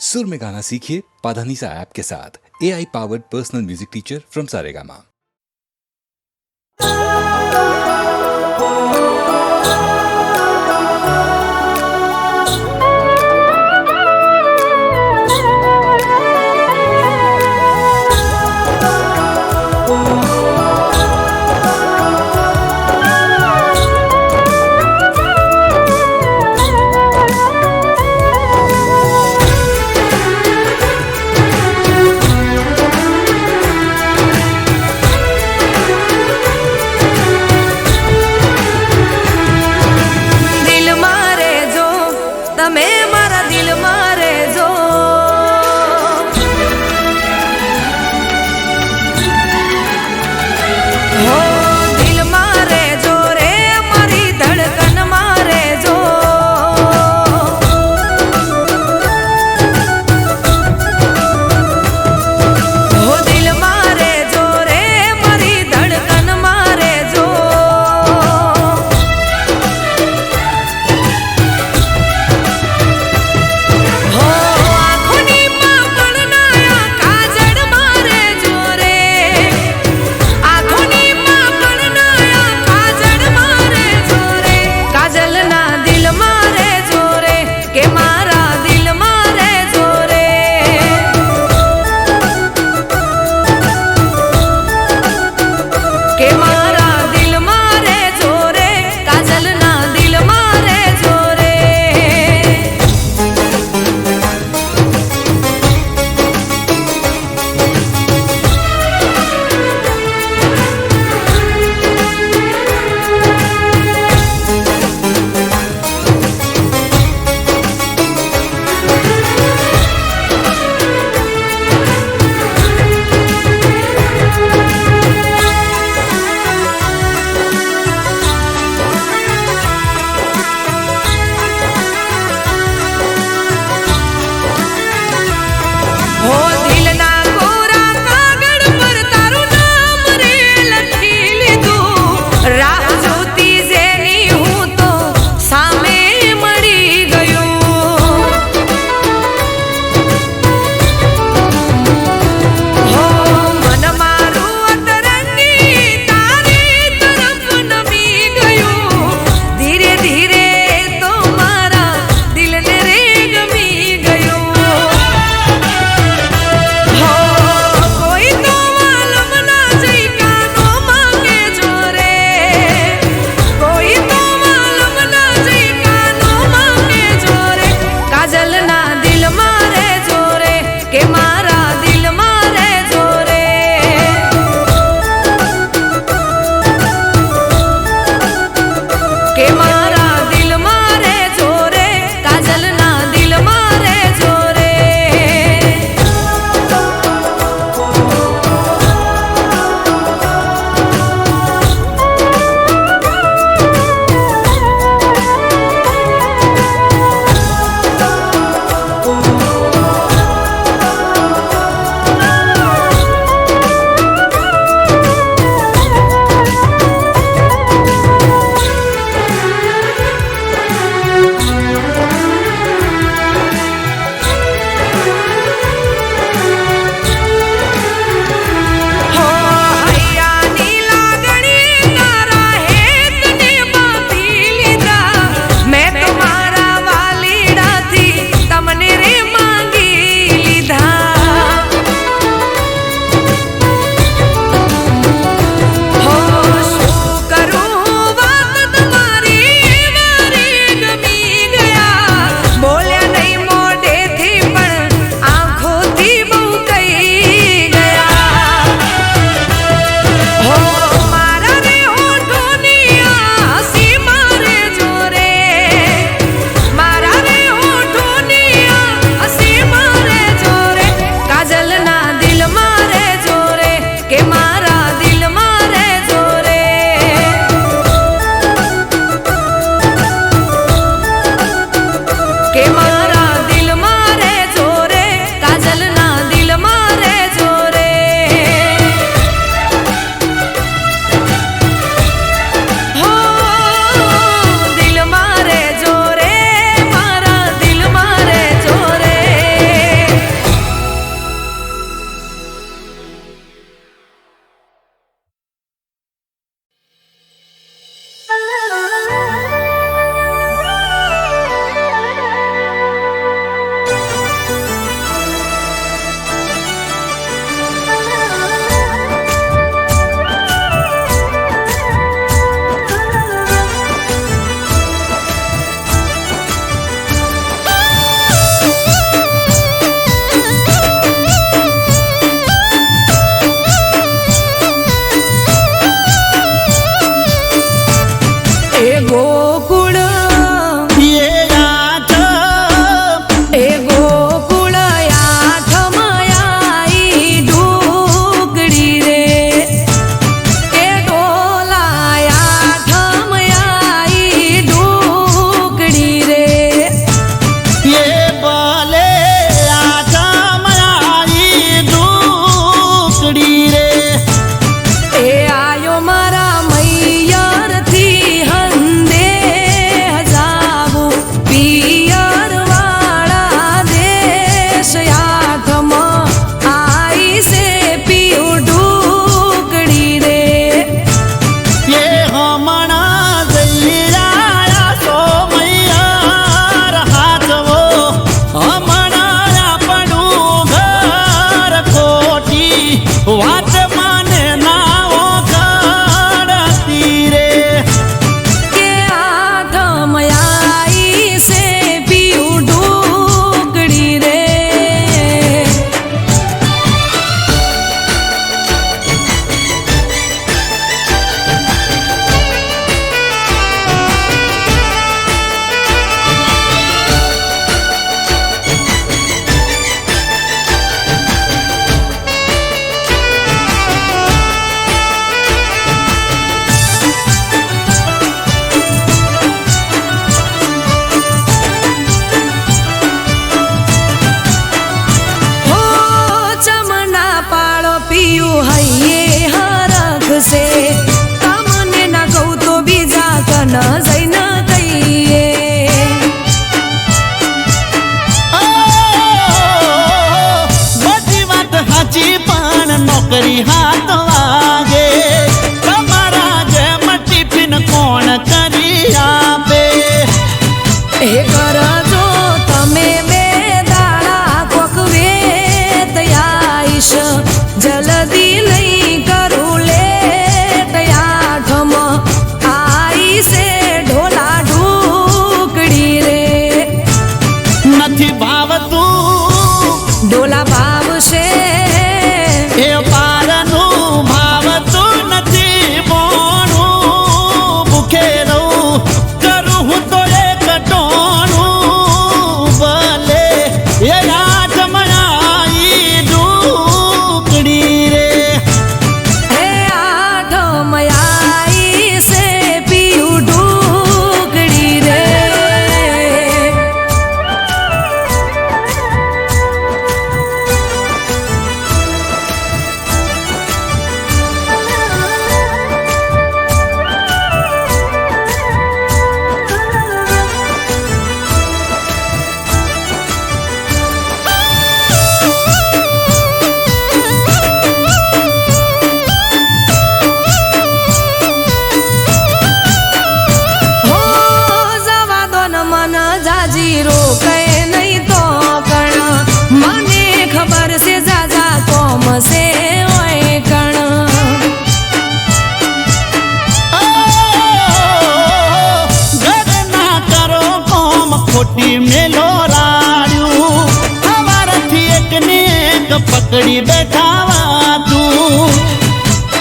सुर में गाना सीखिए पाधानीसा ऐप के साथ। AI powered personal music teacher from Saregama. ખાલી હાથ વાગે તમારા જેમ ટિફિન કોણ કરી આપે એ કરજો તમે બે દાડા કોક વેત આઈશ જલ્દી નહીં કરું લેટ આઠમ આઈશે ઢોલા ઢુકડી રે નથી ભાવતું ઢોલા ભાવશે એ પારનું ભાવતું નથી બોનું ભૂખે રહું કરું હું તો એક ટોણું ભલે એ આઠમણાઈ ઢુકડી રે હે આઠમ આઈશે પીયું ઢુકડી રે હો જવા દો ન મન જાજી રોકે નહીં તો કણ મને ખબર છે જાજા કોમ છે ઓય કણ ઘરના કરો કોમ ખોટી મેલો રાડ્યું અમારાથી એકને એક પકડી બેઠાવા તું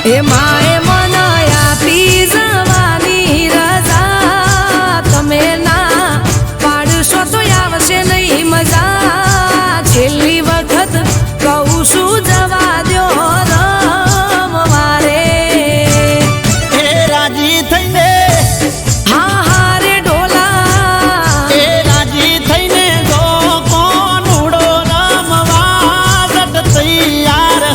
એ માએ મન આપી જવાની રજા તમે ના પાડશો તો આવશે નહીં મજા છેલ્લી વખત કહું છું જવા દ્યો રમવા રે એ રાજી થઈને હા હા રે ઢોલા એ રાજી થઈને જો કોણ ઉડો રમવા જટ તૈયાર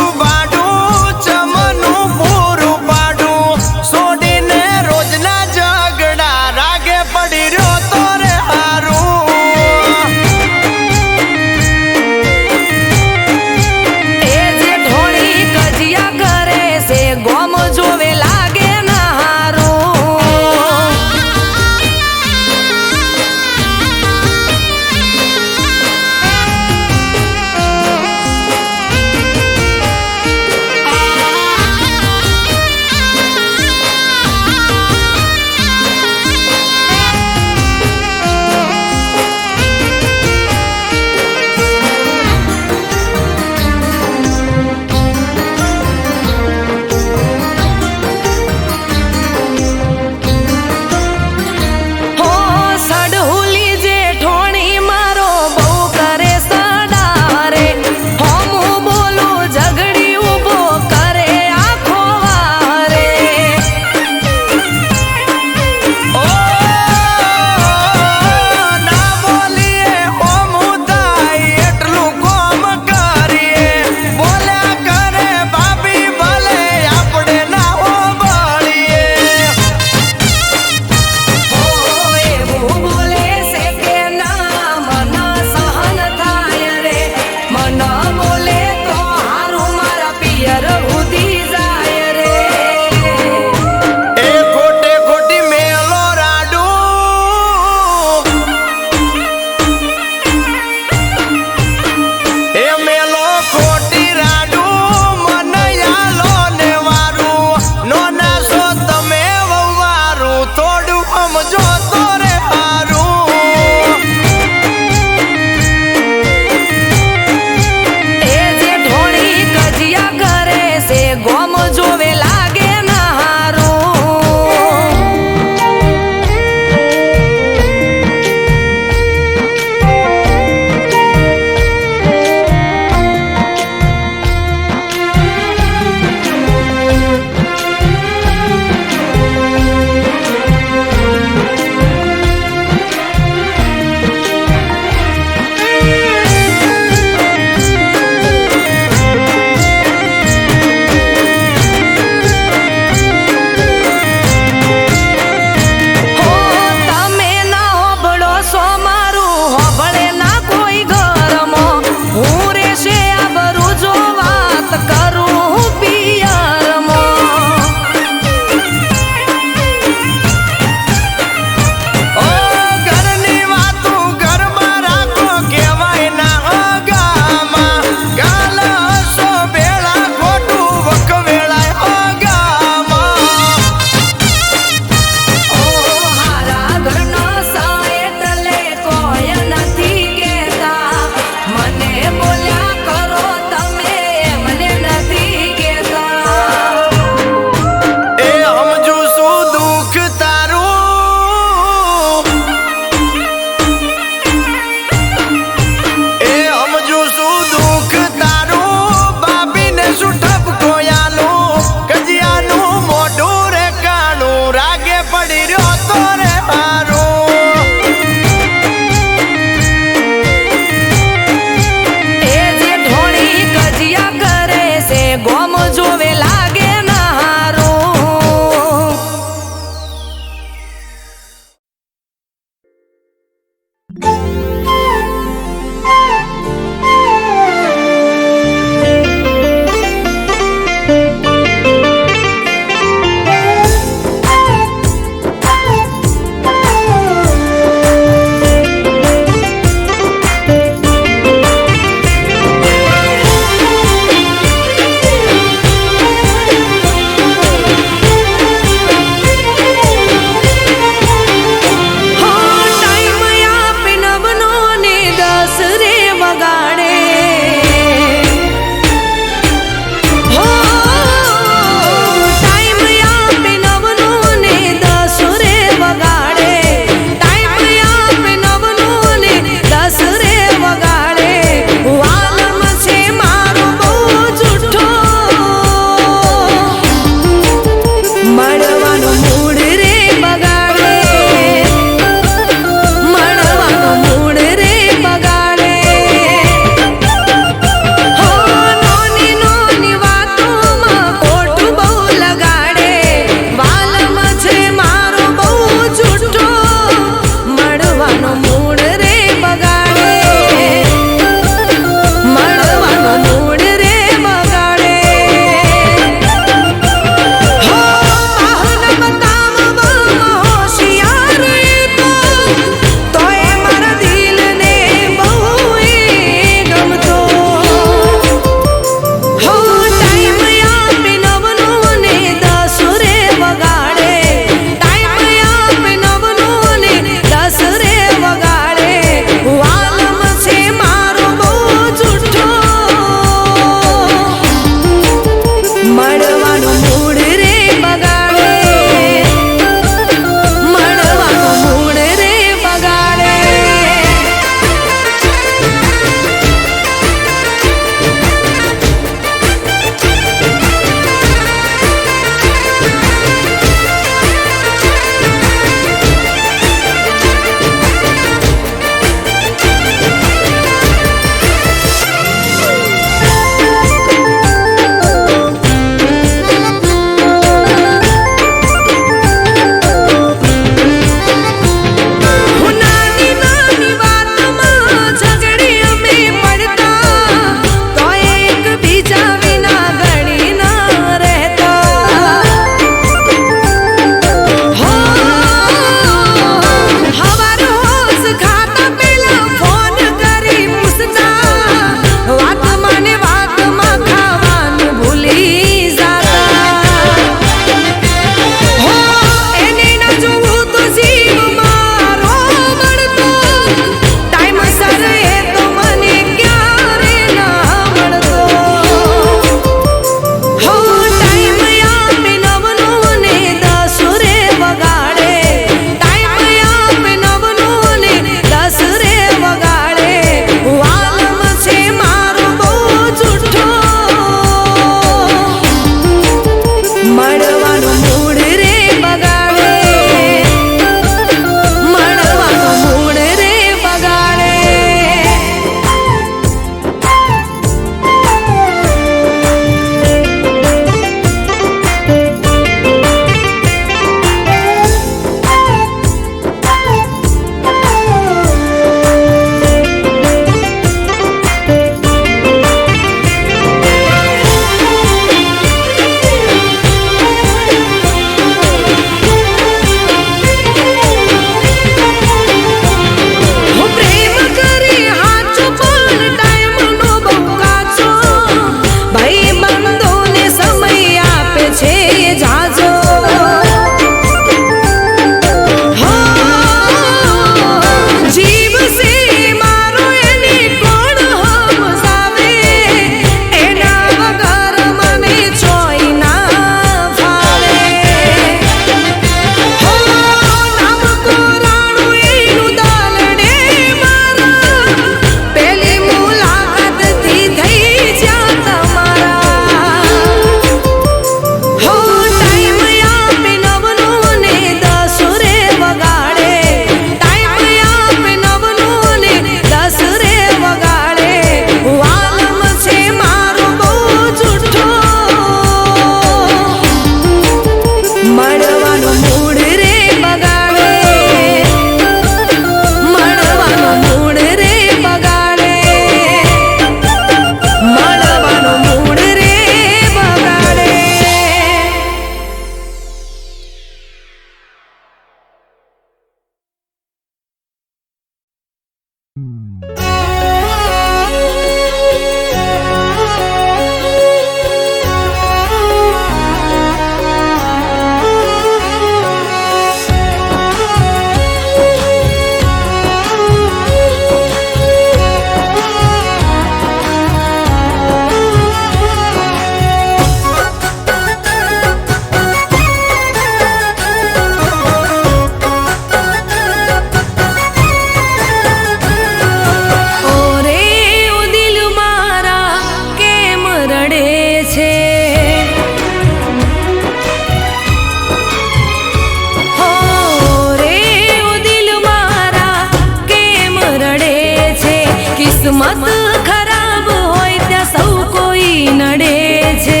કિસ્મત ખરાબ હોય ત્યાં સૌ કોઈ નડે છે.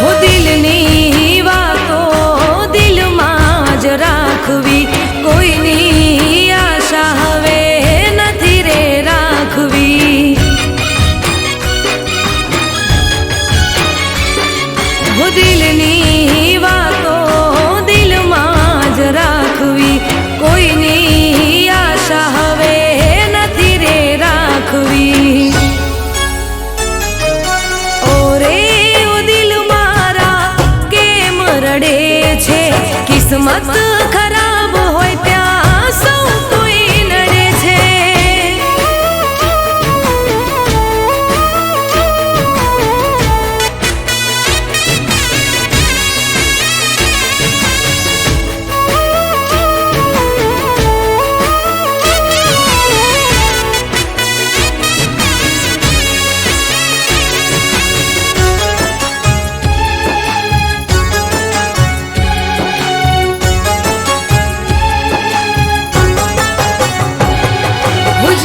હો દિલની વાતો દિલમાં જ રાખવી, કોઈની આશા હવે નથી રે રાખવી. હો દિલની વાતો દિલમાં જ રાખવી, કોઈની આશા હવે નથી રે રાખવી. ઓરે ઓ દિલ મારા કેમ રડે છે, કિસ્મત ખરાબ હોય ત્યાં સૌ કોઈ નડે છે.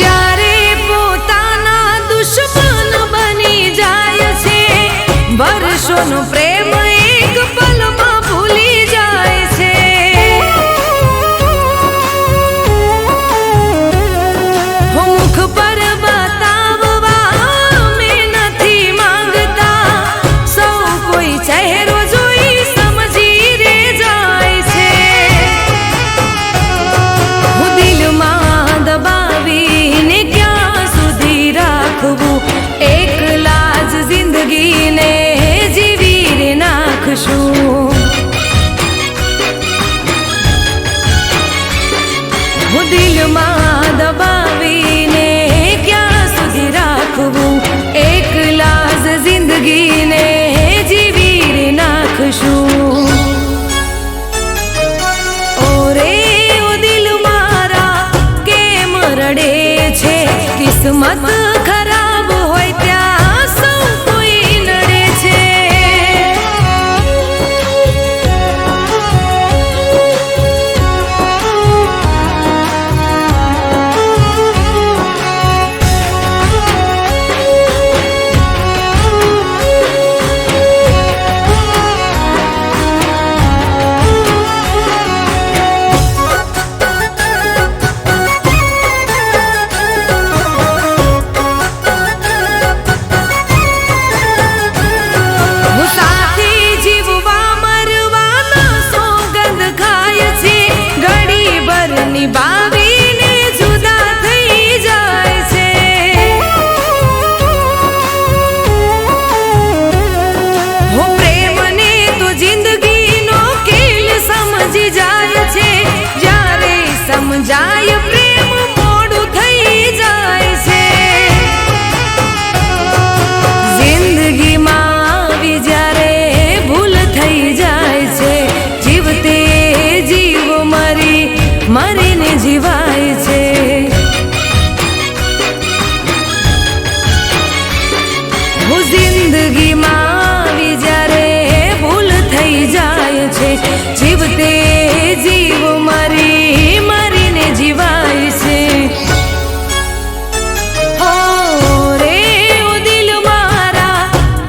જ્યારે પોતાના દુશ્મન બની જાય છે, વર્ષોનો પ્રેમ એક પલમાં ભૂલી જાય છે. હો મુખ પર બતાવવા મેં નથી માંગતા, સૌ કોઈ ચહેરો જોઈ સમજી રે જાય છે. હું દિલમાં દબાવીને ક્યાં સુધી રાખવું, એકલા જ જિંદગીને જીવી રે નાખશું. હું દિલમાં દબાવીને ક્યાં સુધી રાખવું, એકલા જ જિંદગીને જીવી રે નાખશું. ઓરે ઓ દિલ મારા કેમ રડે છે, કિસ્મત ખરાબ હોય ત્યાં સૌ કોઈ નડે છે. હું સાથી જીવવા મરવાના સોગંદ ખાય છે, ઘડી ભર નિભાવીને જુદા થઈ જાય છે. હો પ્રેમને તો જિંદગીનો ખેલ સમજી જાય છે, જ્યારે સમજાય પ્રેમ મોડું થઈ જાય છે. જિંદગીમાં આવી જ્યારે ભૂલ થઈ જાય છે, જીવતે જીવ મરીને જીવાય છે. હું જિંદગીમાં આવી જ્યારે ભૂલ થઈ જાય છે, જીવતે જીવ મરીને જીવાય છે. હો રે ઓ દિલ મારા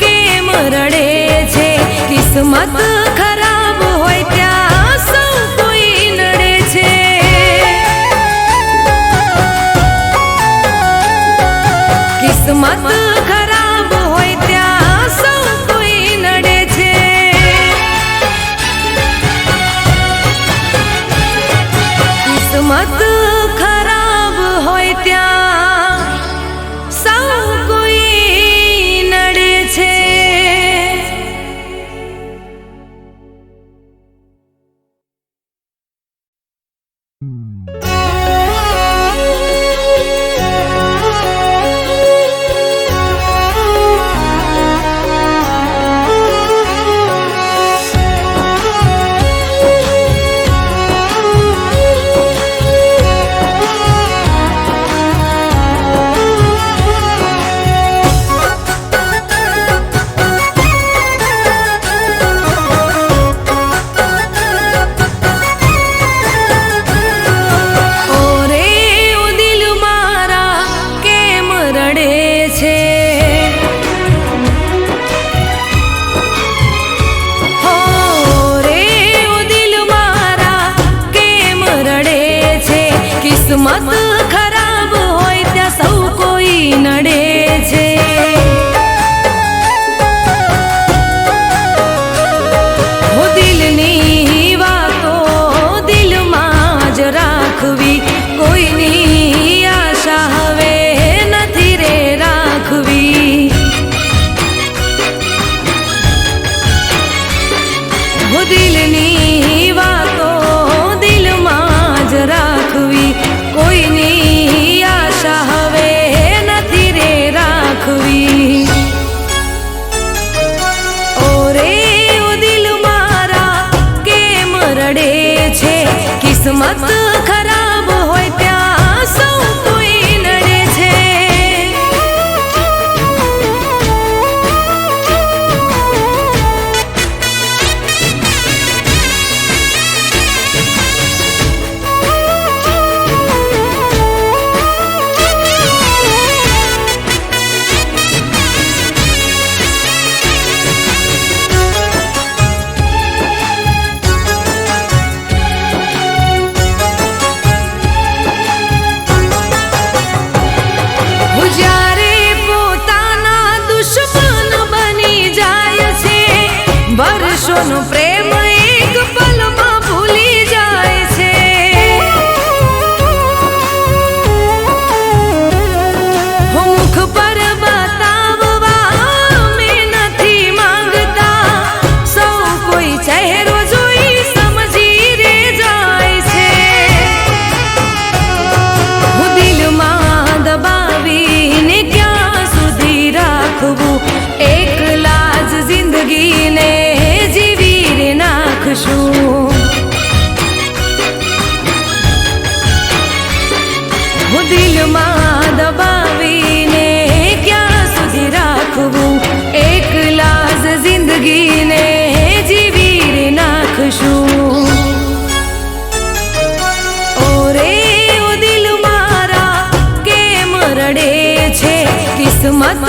કેમ રડે છે, કિસ્મત ખરાબ હોય ત્યાં સૌ કોઈ નડે છે. કિસ્મત ખરાબ હોય ત્યાં સૌ કોઈ નડે છે. કિસ્મત ખરાબ હોય ત્યાં સૌ કોઈ નડે છે. કિસ્મત ખરાબ હોય ત્યાં સૌ કોઈ નડે છે. હો દિલની વાતો દિલમાં જ રાખવી, કોઈની આશા હવે નથી રે રાખવી. હો દિલની વાતો દિલમાં જ રાખવી, કોઈની આશા હવે નથી રે રાખવી. ઓરે ઓ દિલ મારા કેમ રડે છે, કિસ્મત ખરાબ હોય ત્યાં સૌ કોઈ નડે છે. જ્યારે પોતાના દુશ્મન બની જાય છે, વર્ષોનો પ્રેમ એક પલમાં ભૂલી જાય છે. મુખ પર બતાવવા અમે નથી માંગતા, સૌ કોઈ ચહેરો જોઈ સમજી રે જાય છે. હું દિલમાં દબાવીને ક્યાં સુધી રાખવું, એકલા જ જિંદગીને જીવી રે નાખશું. હું દિલમાં દબાવીને ક્યાં સુધી રાખવું, એકલા જ જિંદગીને જીવી રે નાખશું. ઓરે ઓ દિલ મારા કેમ રડે છે, કિસ્મત